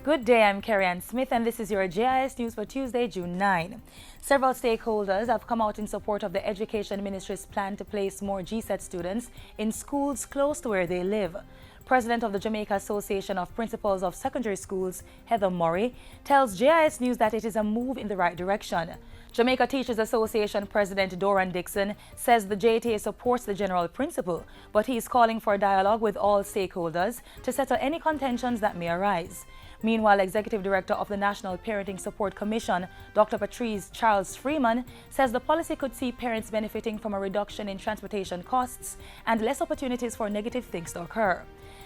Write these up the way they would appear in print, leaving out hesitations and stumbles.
Good day, I'm Carrie-Ann Smith and this is your JIS News for Tuesday, June 9. Several stakeholders have come out in support of the Education Ministry's plan to place more GSET students in schools close to where they live. President of the Jamaica Association of Principals of Secondary Schools, Heather Murray, tells JIS News that it is a move in the right direction. Jamaica Teachers Association President Doran Dixon says the JTA supports the general principle, but he is calling for dialogue with all stakeholders to settle any contentions that may arise. Meanwhile, Executive Director of the National Parenting Support Commission, Dr. Patrice Charles Freeman, says the policy could see parents benefiting from a reduction in transportation costs and less opportunities for negative things to occur.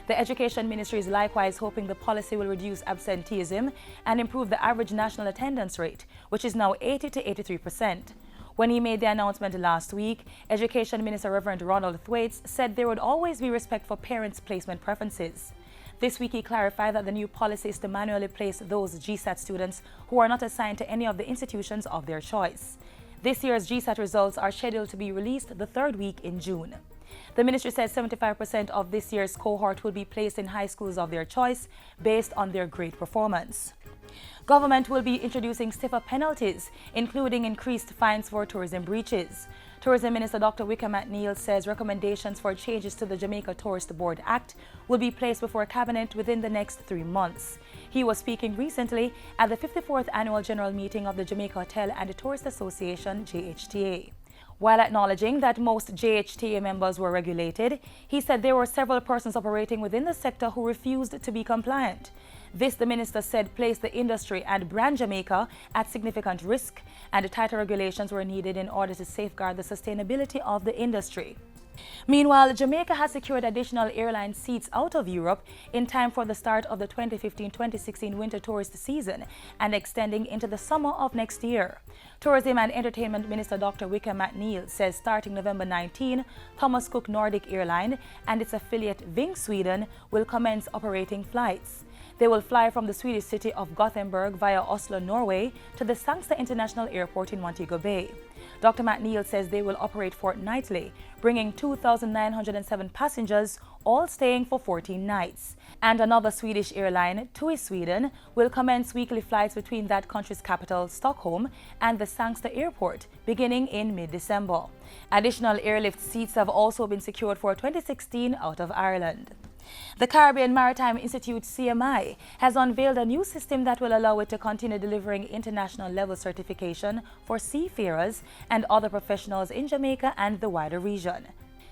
The Education Ministry is likewise hoping the policy will reduce absenteeism and improve the average national attendance rate, which is now 80 to 83%. When he made the announcement last week, Education Minister Reverend Ronald Thwaites said there would always be respect for parents' placement preferences. This week, he clarified that the new policy is to manually place those GSAT students who are not assigned to any of the institutions of their choice. This year's GSAT results are scheduled to be released the third week in June. The ministry says 75% of this year's cohort will be placed in high schools of their choice based on their grade performance. Government will be introducing stiffer penalties, including increased fines for tourism breaches. Tourism Minister Dr. Wickham McNeil says recommendations for changes to the Jamaica Tourist Board Act will be placed before Cabinet within the next 3 months. He was speaking recently at the 54th Annual General Meeting of the Jamaica Hotel and Tourist Association, JHTA. While acknowledging that most JHTA members were regulated, he said there were several persons operating within the sector who refused to be compliant. This, the minister said, placed the industry and brand Jamaica at significant risk, and tighter regulations were needed in order to safeguard the sustainability of the industry. Meanwhile, Jamaica has secured additional airline seats out of Europe in time for the start of the 2015-2016 winter tourist season and extending into the summer of next year. Tourism and Entertainment Minister Dr. Wickham McNeil says starting November 19, Thomas Cook Nordic Airline and its affiliate Ving Sweden will commence operating flights. They will fly from the Swedish city of Gothenburg via Oslo, Norway, to the Sangsta International Airport in Montego Bay. Dr. McNeil says they will operate fortnightly, bringing 2,907 passengers, all staying for 14 nights. And another Swedish airline, TUI Sweden, will commence weekly flights between that country's capital, Stockholm, and the Sangsta Airport, beginning in mid-December. Additional airlift seats have also been secured for 2016 out of Ireland. The Caribbean Maritime Institute, CMI, has unveiled a new system that will allow it to continue delivering international level certification for seafarers and other professionals in Jamaica and the wider region.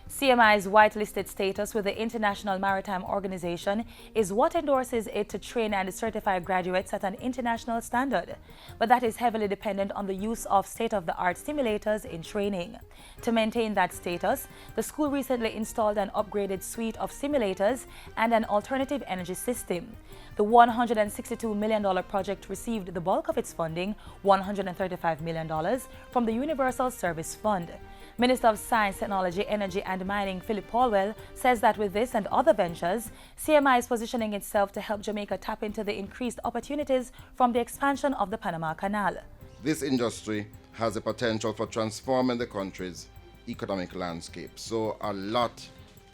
CMI's whitelisted status with the International Maritime Organization is what endorses it to train and certify graduates at an international standard, but that is heavily dependent on the use of state-of-the-art simulators in training. To maintain that status, the school recently installed an upgraded suite of simulators and an alternative energy system. The $162 million project received the bulk of its funding, $135 million, from the Universal Service Fund. Minister of Science, Technology, Energy and Mining Philip Paulwell says that with this and other ventures, CMI is positioning itself to help Jamaica tap into the increased opportunities from the expansion of the Panama Canal. This industry has the potential for transforming the country's economic landscape. So a lot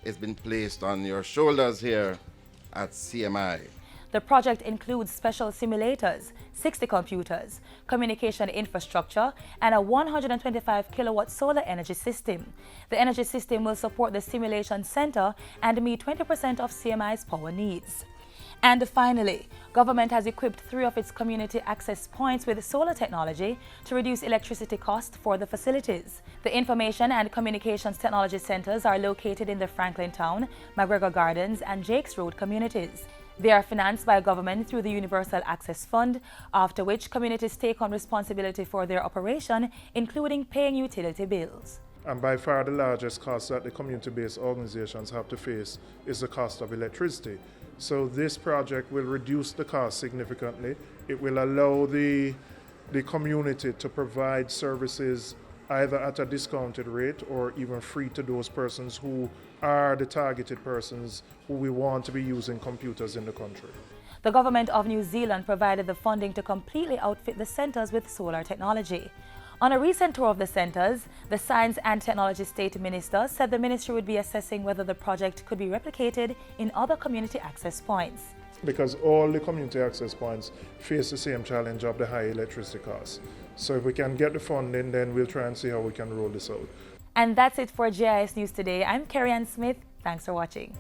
has been placed on your shoulders here at CMI. The project includes special simulators, 60 computers, communication infrastructure, and a 125 kilowatt solar energy system. The energy system will support the simulation center and meet 20% of CMI's power needs. And finally, government has equipped 3 of its community access points with solar technology to reduce electricity costs for the facilities. The Information and Communications Technology Centers are located in the Franklin Town, McGregor Gardens, and Jakes Road communities. They are financed by government through the Universal Access Fund, after which communities take on responsibility for their operation, including paying utility bills. And by far the largest cost that the community-based organizations have to face is the cost of electricity. So this project will reduce the cost significantly. It will allow the community to provide services either at a discounted rate or even free to those persons who are the targeted persons who we want to be using computers in the country. The government of New Zealand provided the funding to completely outfit the centers with solar technology. On a recent tour of the centers, the Science and Technology State Minister said the ministry would be assessing whether the project could be replicated in other community access points. because all the community access points face the same challenge of the high electricity costs. So if we can get the funding, then we'll try and see how we can roll this out. And that's it for JIS News today. I'm Carrie Ann Smith. Thanks for watching.